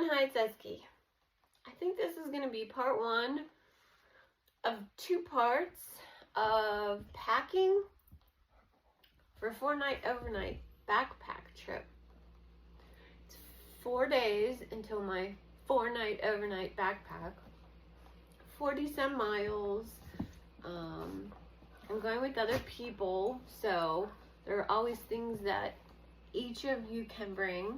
Fun Heights Esky. I think this is going to be part one of 2 parts of packing for a 4-night overnight backpack trip. It's 4 days until my 4-night overnight backpack. 40-some miles. I'm going with other people, so there are always things that each of you can bring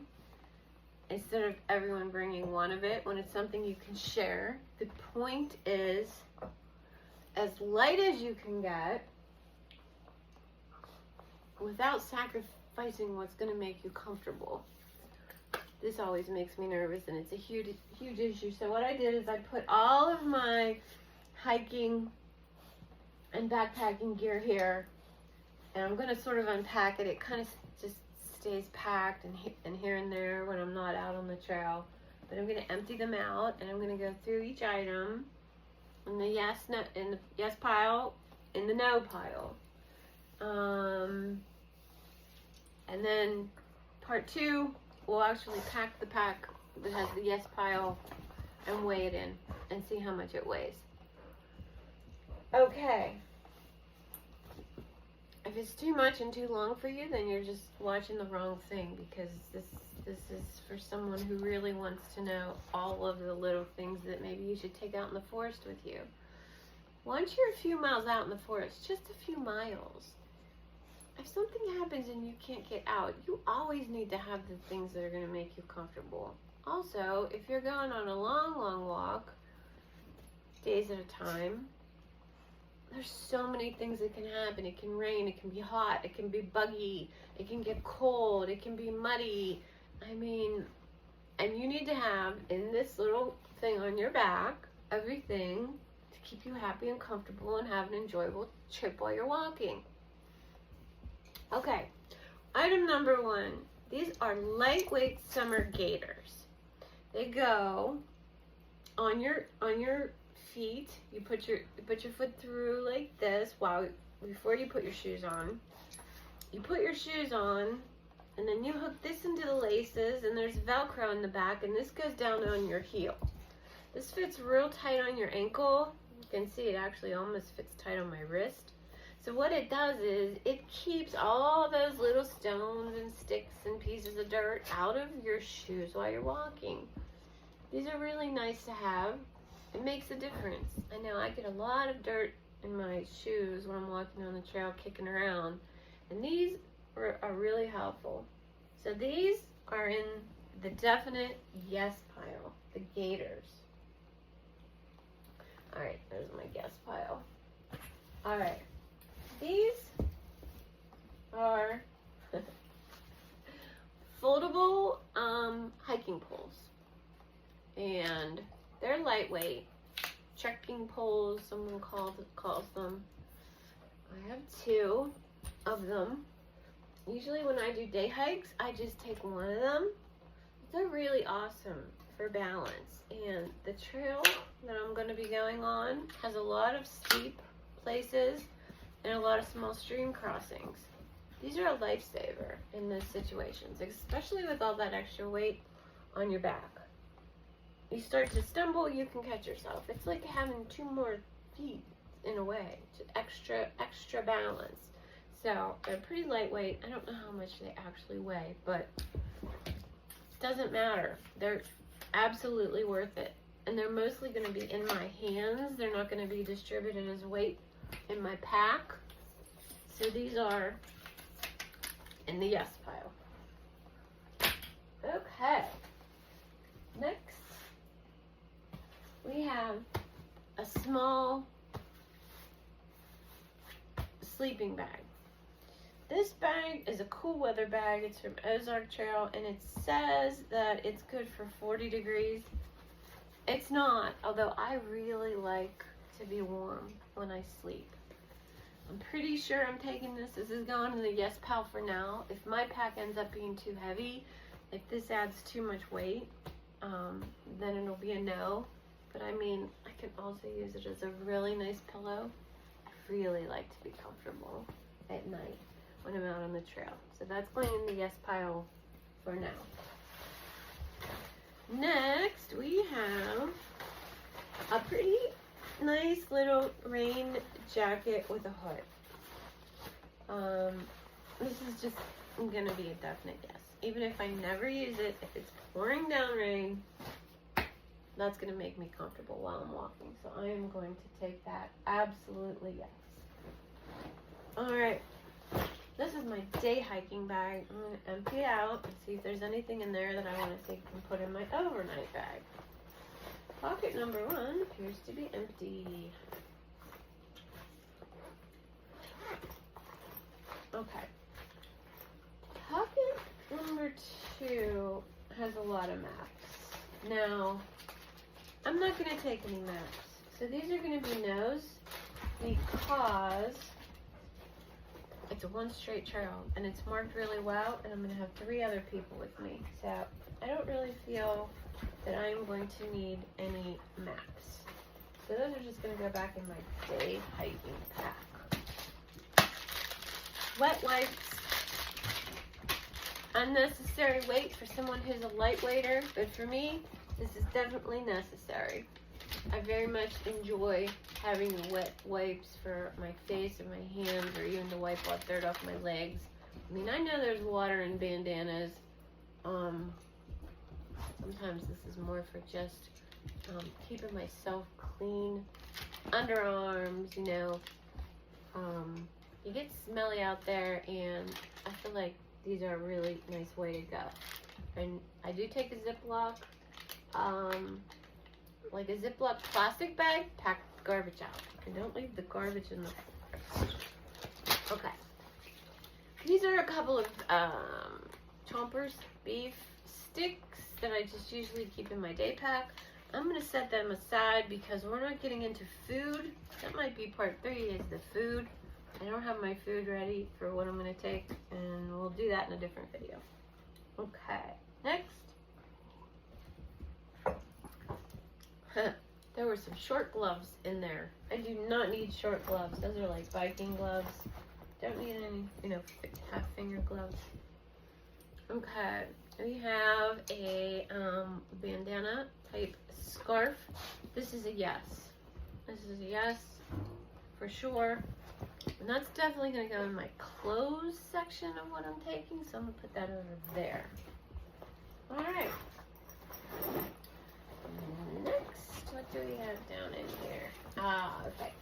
instead of everyone bringing one of it when it's something you can share. The point is as light as you can get without sacrificing what's going to make you comfortable. This always makes me nervous, and it's a huge issue. So what I did is I put all of my hiking and backpacking gear here, and I'm going to sort of unpack it. It kind of just stays packed and here and there when I'm not out on the trail. But I'm going to empty them out, and I'm going to go through each item in the yes pile, in the no pile. And then part 2, we'll actually pack the pack that has the yes pile and weigh it in and see how much it weighs. Okay. If it's too much and too long for you, then you're just watching the wrong thing, because this is for someone who really wants to know all of the little things that maybe you should take out in the forest with you. Once you're a few miles out in the forest, just a few miles, if something happens and you can't get out, you always need to have the things that are going to make you comfortable. Also, if you're going on a long walk, days at a time, there's so many things that can happen. It can rain, it can be hot, it can be buggy, it can get cold, it can be muddy. I mean, and you need to have in this little thing on your back everything to keep you happy and comfortable and have an enjoyable trip while you're walking. Okay, item number 1. These are lightweight summer gaiters. They go on your feet. You put your foot through like this before you put your shoes on. You put your shoes on, and then you hook this into the laces, and there's Velcro in the back, and this goes down on your heel. This fits real tight on your ankle. You can see it actually almost fits tight on my wrist. So what it does is it keeps all those little stones and sticks and pieces of dirt out of your shoes while you're walking. These are really nice to have. It makes a difference. I know I get a lot of dirt in my shoes when I'm walking on the trail kicking around, and these are really helpful. So these are in the definite yes pile, the gaiters. All right, there's my yes pile. All right. These are foldable hiking poles, and they're lightweight. Trekking poles, someone calls them. I have 2 of them. Usually when I do day hikes, I just take one of them. They're really awesome for balance, and the trail that I'm going to be going on has a lot of steep places and a lot of small stream crossings. These are a lifesaver in those situations, especially with all that extra weight on your back. You start to stumble, you can catch yourself. It's like having 2 more feet in a way, just extra balance. So they're pretty lightweight. I don't know how much they actually weigh, but it doesn't matter. They're absolutely worth it. And they're mostly going to be in my hands. They're not going to be distributed as weight in my pack. So these are in the yes pile. Okay. Next, we have a small sleeping bag. This bag is a cool weather bag. It's from Ozark Trail, and it says that it's good for 40 degrees. It's not, although I really like to be warm when I sleep. I'm pretty sure I'm taking this. This is going in the yes pile for now. If my pack ends up being too heavy, if this adds too much weight, then it'll be a no. But I mean, I can also use it as a really nice pillow. I really like to be comfortable at night when I'm out on the trail. So that's going in the yes pile for now. Next, we have a pretty nice little rain jacket with a hood. This is just gonna be a definite yes. Even if I never use it, if it's pouring down rain, that's gonna make me comfortable while I'm walking. So I am going to take that absolutely yes. All right, this is my day hiking bag. I'm gonna empty it out and see if there's anything in there that I wanna take and put in my overnight bag. Pocket number 1 appears to be empty. Okay. Pocket number 2 has a lot of maps. Now, I'm not going to take any maps. So these are going to be no's because it's a one straight trail and it's marked really well, and I'm going to have 3 other people with me. So I don't really feel that I'm going to need any maps. So those are just going to go back in my day hiking pack. Wet wipes. Unnecessary weight for someone who's a lightweighter, but for me, this is definitely necessary. I very much enjoy having the wet wipes for my face and my hands, or even to wipe off dirt off my legs. I mean, I know there's water in bandanas. Sometimes this is more for just keeping myself clean. Underarms, you know. You get smelly out there, and I feel like these are a really nice way to go. And I do take a Ziploc, like a Ziploc plastic bag, pack the garbage out. And don't leave the garbage in the... Okay. These are a couple of chompers, beef sticks that I just usually keep in my day pack. I'm going to set them aside because we're not getting into food. That might be part 3, is the food. I don't have my food ready for what I'm going to take, and we'll do that in a different video. Okay, next. There were some short gloves in there. I do not need short gloves. Those are like biking gloves. Don't need any, you know, half finger gloves. Okay, we have a bandana type scarf. This is a yes. This is a yes for sure. And that's definitely going to go in my clothes section of what I'm taking, so I'm going to put that over there. Alright. Next, what do we have down in here? Okay.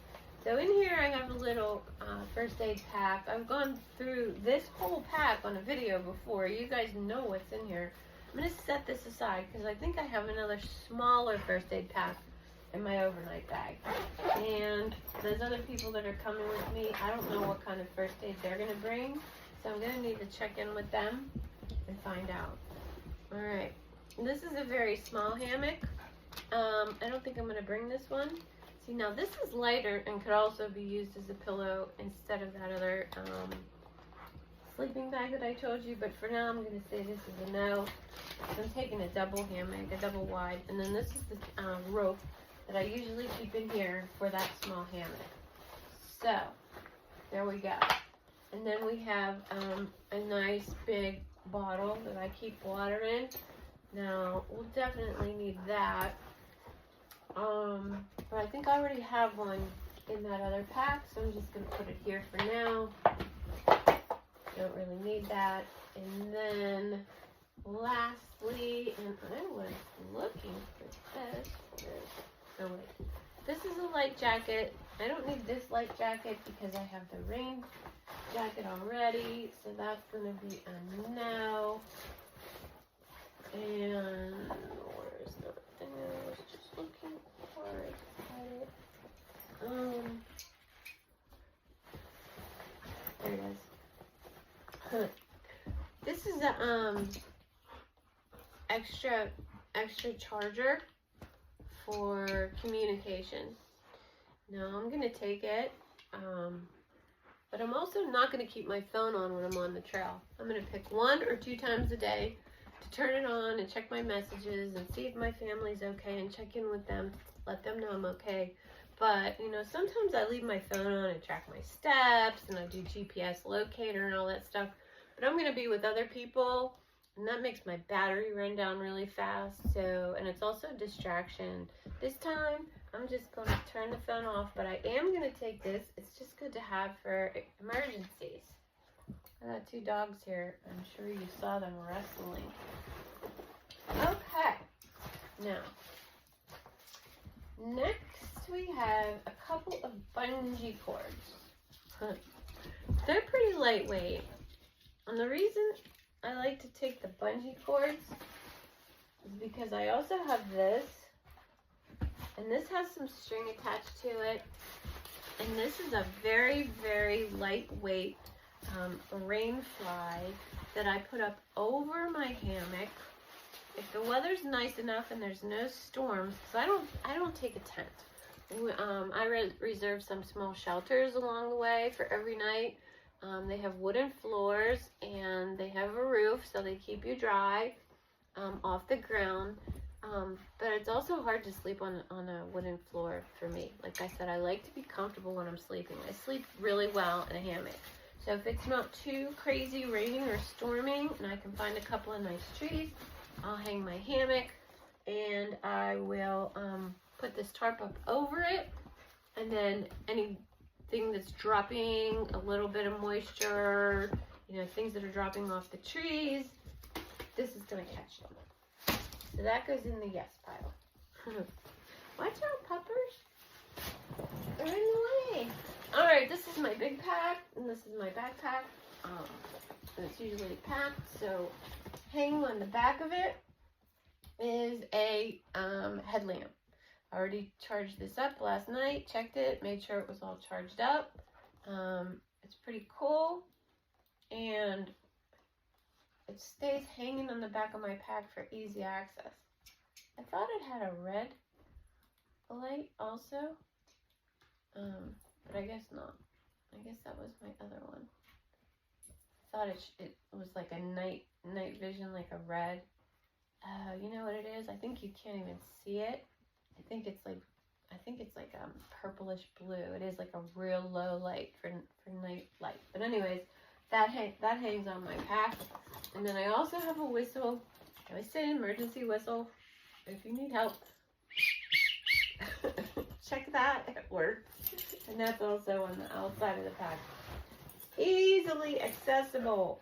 So in here I have a little first aid pack. I've gone through this whole pack on a video before. You guys know what's in here. I'm going to set this aside because I think I have another smaller first aid pack in my overnight bag. And those other people that are coming with me, I don't know what kind of first aid they're going to bring. So I'm going to need to check in with them and find out. Alright. This is a very small hammock. I don't think I'm going to bring this one. See, now this is lighter and could also be used as a pillow instead of that other sleeping bag that I told you. But for now, I'm going to say this is a no. I'm taking a double hammock, a double wide. And then this is the rope that I usually keep in here for that small hammock. So, there we go. And then we have a nice big bottle that I keep water in. Now, we'll definitely need that. But I think I already have one in that other pack, so I'm just going to put it here for now. Don't really need that. And then, lastly, and I was looking for this. Oh wait, this is a light jacket. I don't need this light jacket because I have the rain jacket already, so that's going to be a no. And where's the thing I was just looking for? There it is. This is a extra charger for communication. Now I'm gonna take it, but I'm also not gonna keep my phone on when I'm on the trail. I'm gonna pick 1 or 2 times a day to turn it on and check my messages and see if my family's okay and check in with them, let them know I'm okay. But, you know, sometimes I leave my phone on and track my steps, and I do GPS locator and all that stuff. But I'm going to be with other people, and that makes my battery run down really fast. So, and it's also a distraction. This time, I'm just going to turn the phone off, but I am going to take this. It's just good to have for emergencies. I got 2 dogs here. I'm sure you saw them wrestling. Okay. Now, next we have a couple of bungee cords. They're pretty lightweight. And the reason I like to take the bungee cords is because I also have this. And this has some string attached to it. And this is a very, very lightweight rain fly that I put up over my hammock. If the weather's nice enough and there's no storms, because I don't take a tent. I reserve some small shelters along the way for every night. They have wooden floors and they have a roof, so they keep you dry off the ground. But it's also hard to sleep on a wooden floor for me. Like I said, I like to be comfortable when I'm sleeping. I sleep really well in a hammock. So if it's not too crazy raining or storming and I can find a couple of nice trees, I'll hang my hammock and I will put this tarp up over it. And then anything that's dropping a little bit of moisture, you know, things that are dropping off the trees, this is going to catch them. So that goes in the yes pile. Watch out, puppers. They're in the way. Alright, this is my big pack, and this is my backpack. It's usually packed, so hanging on the back of it is a headlamp. I already charged this up last night, checked it, made sure it was all charged up. It's pretty cool, and it stays hanging on the back of my pack for easy access. I thought it had a red light also, but I guess not. I guess that was my other one. I thought it was like a night vision, like a red. You know what it is? I think you can't even see it. I think it's like purplish blue. It is like a real low light for night light. But anyways, that hangs on my pack. And then I also have a whistle. I always say emergency whistle if you need help. Check that, it works. And that's also on the outside of the pack. Easily accessible.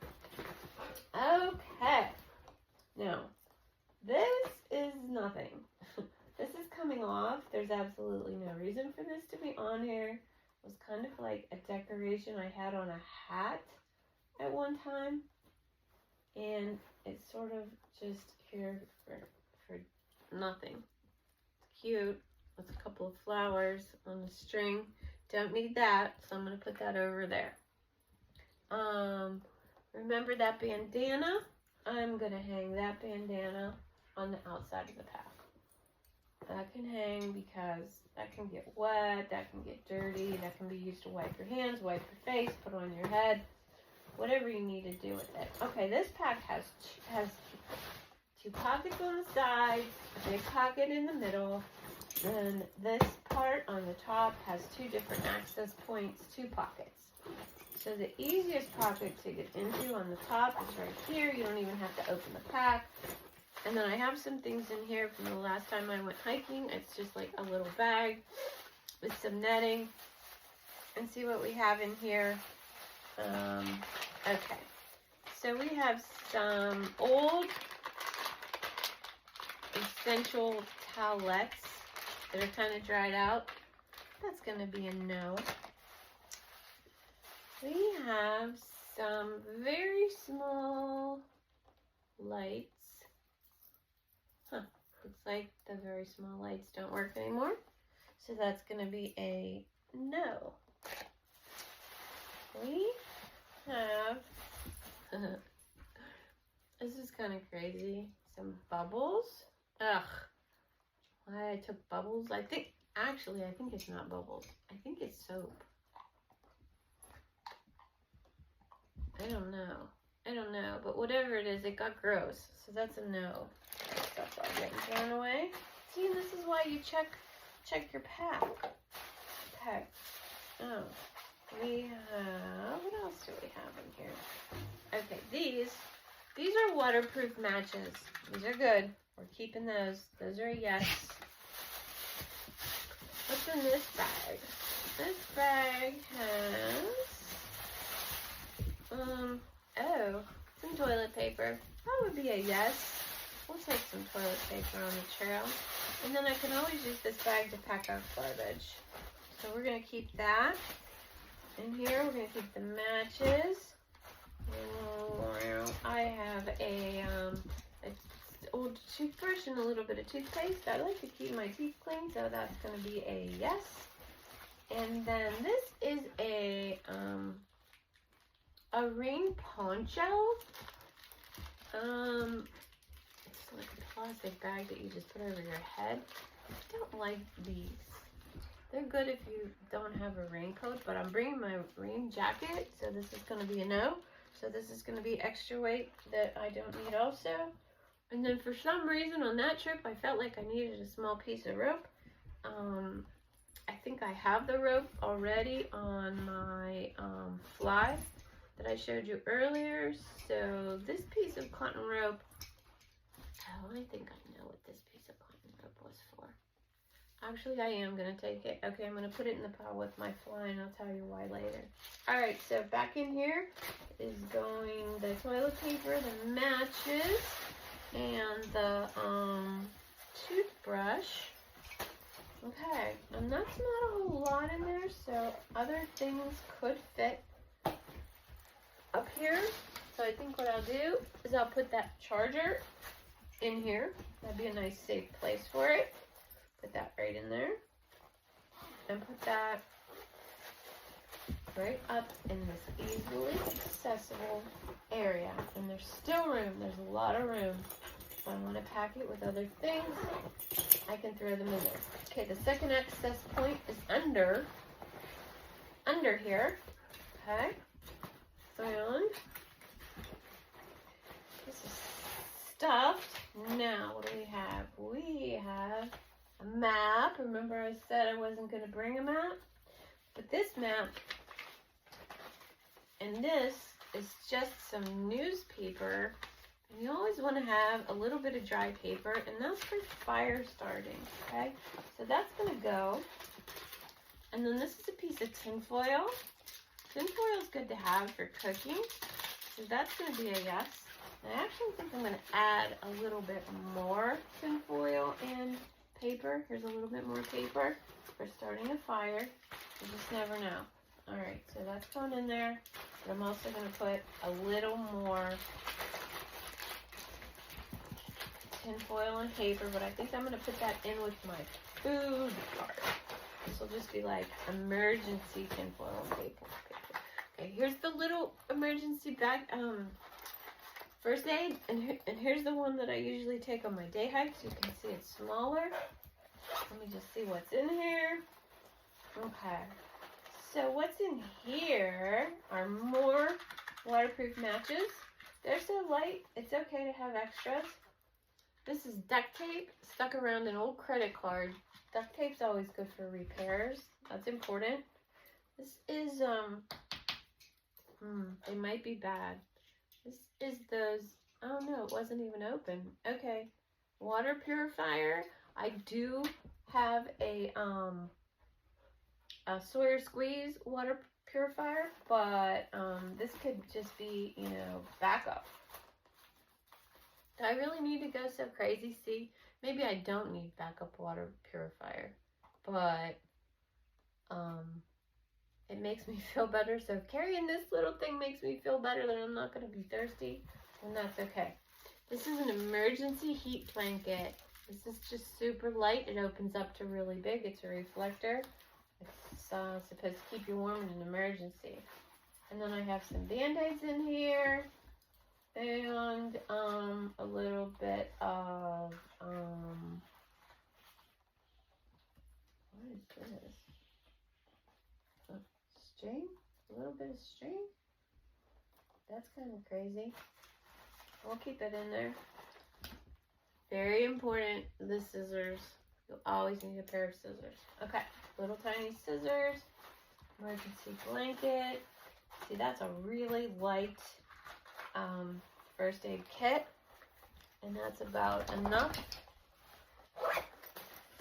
Okay. Now, this is nothing. This is coming off. There's absolutely no reason for this to be on here. It was kind of like a decoration I had on a hat at one time. And it's sort of just here for nothing. It's cute. With a couple of flowers on the string. Don't need that, so I'm going to put that over there. Remember that bandana? I'm going to hang that bandana on the outside of the pack. That can hang because that can get wet, that can get dirty, that can be used to wipe your hands, wipe your face, put on your head, whatever you need to do with it. Okay, this pack has 2 pockets on the sides, a big pocket in the middle. Then this part on the top has 2 different access points, 2 pockets. So the easiest pocket to get into on the top is right here. You don't even have to open the pack. And then I have some things in here from the last time I went hiking. It's just like a little bag with some netting. And see what we have in here. Okay. So we have some old essential towelettes that are kind of dried out. That's going to be a no. We have some very small lights. Looks like the very small lights don't work anymore. So that's going to be a no. We have, this is kind of crazy, some bubbles. Ugh. Why I took bubbles? I think it's not bubbles. I think it's soap. I don't know. But whatever it is, it got gross. So that's a no. Stuff all getting thrown away. See, this is why you check your pack. Okay. Oh. We have, what else do we have in here? Okay, these are waterproof matches. These are good. We're keeping those. Those are a yes. What's in this bag? This bag has, some toilet paper. That would be a yes. We'll take some toilet paper on the trail. And then I can always use this bag to pack our garbage. So we're going to keep that. In here, we're going to keep the matches. I have a old toothbrush and a little bit of toothpaste. I like to keep my teeth clean, so that's going to be a yes. And then this is a rain poncho. It's like a plastic bag that you just put over your head. I don't like these. They're good if you don't have a raincoat, but I'm bringing my rain jacket, so this is going to be a no. So this is going to be extra weight that I don't need also. And then for some reason on that trip, I felt like I needed a small piece of rope. I think I have the rope already on my fly that I showed you earlier. So this piece of cotton rope, I think I know what this piece of cotton rope was for. Actually, I am going to take it. Okay, I'm going to put it in the pile with my fly, and I'll tell you why later. Alright, so back in here is going the toilet paper, the matches, and the toothbrush. Okay, and that's not a whole lot in there, so other things could fit up here. So I think what I'll do is I'll put that charger in here. That'd be a nice safe place for it. Put that right in there. And put that right up in this easily accessible area. And there's still room. There's a lot of room. If I want to pack it with other things, I can throw them in there. Okay, the second access point is under here. Okay. And this is stuffed. Now, what do we have? We have a map. Remember I said I wasn't going to bring a map? But this map and this is just some newspaper. And you always want to have a little bit of dry paper, and that's for fire starting, okay? So that's going to go. And then this is a piece of tin foil. Tin foil is good to have for cooking, so that's going to be a yes. And I actually think I'm going to add a little bit more tin foil and paper. Here's a little bit more paper for starting a fire. You just never know. Alright, so that's going in there. But I'm also going to put a little more tin foil and paper, but I think I'm going to put that in with my food cart. This will just be like emergency tin foil and paper. Okay, here's the little emergency bag, first aid, and here's the one that I usually take on my day hikes. You can see it's smaller. Let me just see what's in here. Okay, so what's in here are more waterproof matches. They're so light, it's okay to have extras. This is duct tape stuck around an old credit card. Duct tape's always good for repairs. That's important. This is, they might be bad. This is those, oh no, it wasn't even open. Okay, water purifier. I do have a Sawyer Squeeze water purifier, but this could just be, you know, backup. Do I really need to go so crazy? See, maybe I don't need backup water purifier, but it makes me feel better. So if carrying this little thing makes me feel better, then I'm not going to be thirsty, and that's okay. This is an emergency heat blanket. This is just super light. It opens up to really big. It's a reflector. It's supposed to keep you warm in an emergency. And then I have some Band-Aids in here. And a little bit of what is this? A string? A little bit of string? That's kind of crazy. We'll keep it in there. Very important, the scissors. You'll always need a pair of scissors. Okay, little tiny scissors. Emergency blanket. See, that's a really light first aid kit. And that's about enough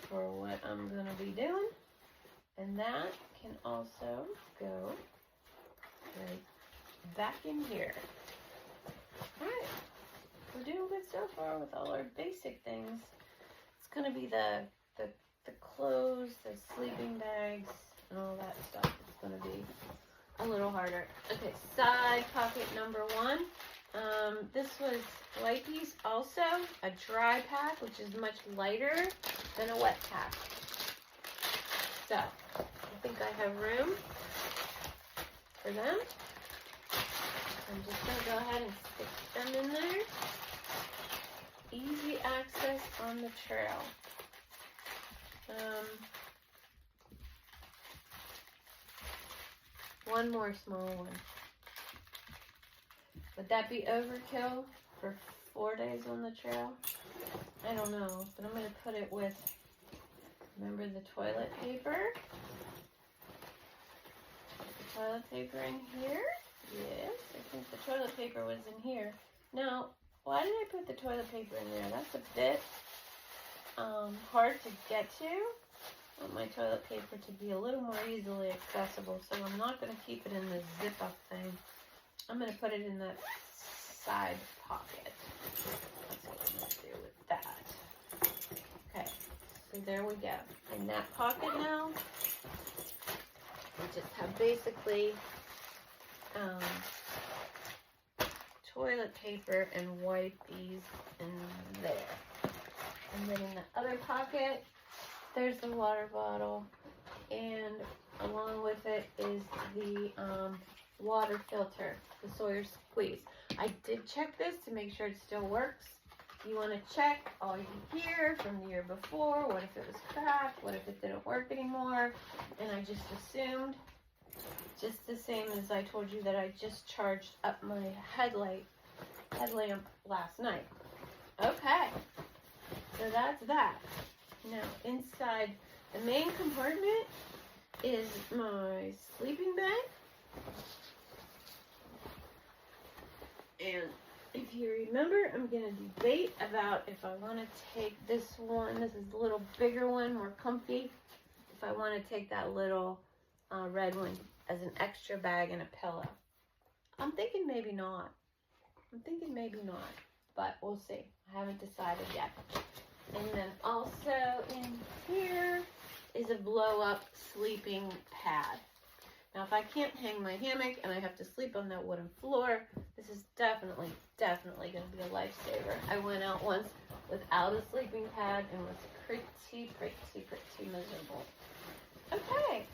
for what I'm going to be doing. And that can also go right back in here. Alright, we're doing good so far with all our basic things. It's going to be the clothes, the sleeping bags, and all that stuff. It's going to be a little harder. Okay, side pocket number 1. This was Wipes, also a dry pack, which is much lighter than a wet pack. So, I think I have room for them. I'm just going to go ahead and stick them in there. Easy access on the trail. One more small one. Would that be overkill for 4 days on the trail? I don't know, but I'm going to put it with, remember the toilet paper? The toilet paper in here? Yes, I think the toilet paper was in here. Now, why did I put the toilet paper in there? That's a bit hard to get to. I want my toilet paper to be a little more easily accessible, so I'm not going to keep it in the zip-up thing. I'm going to put it in that side pocket. That's what I'm going to do with that. Okay, so there we go. In that pocket now, we just have basically toilet paper and wipes in there. And then in the other pocket, there's the water bottle, and along with it is the water filter, the Sawyer Squeeze. I did check this to make sure it still works. You want to check all you hear from the year before. What if it was cracked? What if it didn't work anymore? And I just assumed, just the same as I told you that I just charged up my headlamp last night. Okay, so that's that. Now, inside the main compartment is my sleeping bag. And if you remember, I'm going to debate about if I want to take this one. This is a little bigger one, more comfy. If I want to take that little red one as an extra bag and a pillow. I'm thinking maybe not. But we'll see. I haven't decided yet. And then also in here is a blow-up sleeping pad. Now, if I can't hang my hammock and I have to sleep on that wooden floor, this is definitely going to be a lifesaver. I went out once without a sleeping pad and was pretty miserable. Okay,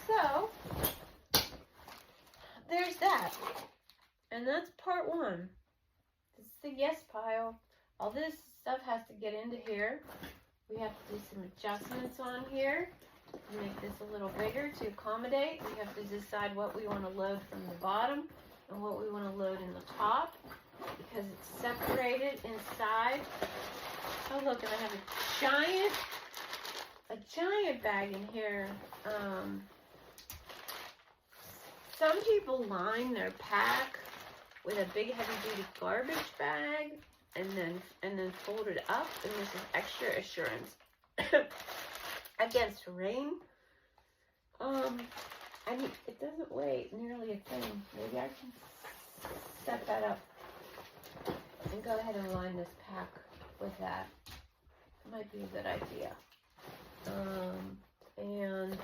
so there's that. And that's part 1. This is the yes pile. All this stuff has to get into here. We have to do some adjustments on here. Make this a little bigger to accommodate. We have to decide what we want to load from the bottom and what we want to load in the top because it's separated inside. Oh look, and I have a giant bag in here. Some people line their pack with a big heavy-duty garbage bag and then fold it up, and this is extra assurance against rain. I mean, it doesn't weigh nearly a thing. Maybe I can set that up and go ahead and line this pack with that. Might be a good idea. And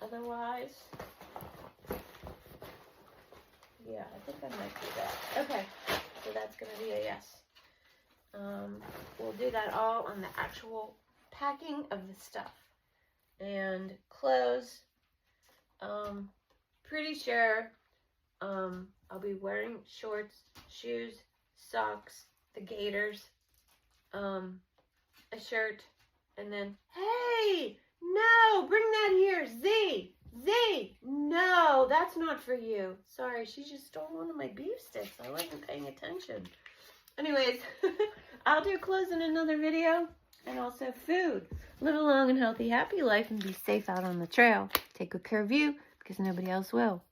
otherwise, yeah, I think I might do that. Okay, so that's going to be a yes. We'll do that all on the actual packing of the stuff. And clothes, pretty sure I'll be wearing shorts, shoes, socks, the gaiters, a shirt, and then, hey, no, bring that here, Z, no, that's not for you. Sorry, she just stole one of my beef sticks. I wasn't paying attention. Anyways, I'll do clothes in another video, and also food. Live a long and healthy, happy life, and be safe out on the trail. Take good care of you, because nobody else will.